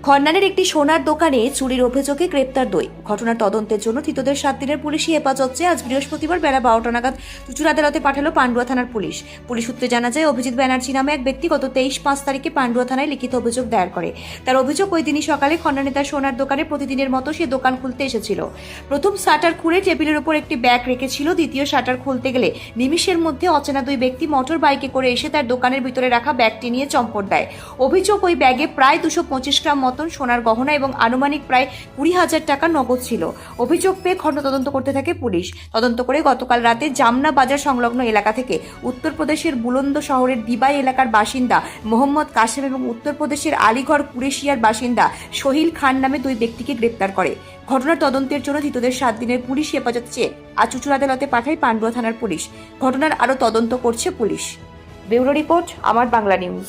খন্নানের একটি সোনার দোকানে চুরির অভিযোগে গ্রেপ্তার 2। ঘটনার তদন্তের জন্য ধৃতদের 7 দিনের পুলিশি হেফাজত চেয়ে আজ বৃহস্পতিবার বেলা 12টা নাগাদ চুচুড়া আদালতে পাঠালো পান্ডুয়া থানার পুলিশ। পুলিশ সূত্রে জানা যায়, অভিজিৎ ব্যানার্জি নামে এক ব্যক্তি গত 23/5 তারিখে পান্ডুয়া থানায় লিখিত অভিযোগ দায়ের করে। তার অভিযোগ, ওই দিনই সকালে খন্নানে তার সোনার দোকানে প্রতিদিনের মতো সে দোকান খুলতে এসেছিল। প্রথম শাটার খুলে টেবিলের উপর একটি ব্যাগ রেখেছিল। দ্বিতীয় শাটার খুলতে গেলে নিমিষের মধ্যে অচেনা 2 ব্যক্তি মোটর বাইকে করে এসে তার দোকানের ভিতরে রাখা ব্যাগটি নিয়ে চম্পট দেয়। অভিযোগ, ওই ব্যাগে প্রায় 225 গ্রাম মতন সোনার গহনা এবং আনুমানিক প্রায় 20,000 টাকা নগদ ছিল। অভিযোগ পেয়ে ঘটনা তদন্ত করতে থাকে পুলিশ। তদন্ত করে গতকাল রাতে জামনা বাজার সংলগ্ন এলাকা থেকে উত্তরপ্রদেশের বুলন্দ শহরের দিবাই এলাকার বাসিন্দা মোহাম্মদ কাসেম এবং উত্তরপ্রদেশের আলিগড় কুরেশিয়ার বাসিন্দা সোহিল খান নামে 2 ব্যক্তিকে গ্রেপ্তার করে। ঘটনার তদন্তের জন্য ধৃতদের 7 দিনের পুলিশ হেফাজত চেয়ে আজ চুচুড়া আদালতে পাঠায় পান্ডুয়া থানার পুলিশ। ঘটনার আরও তদন্ত করছে পুলিশ। ব্যুরো রিপোর্ট, আমার বাংলা নিউজ।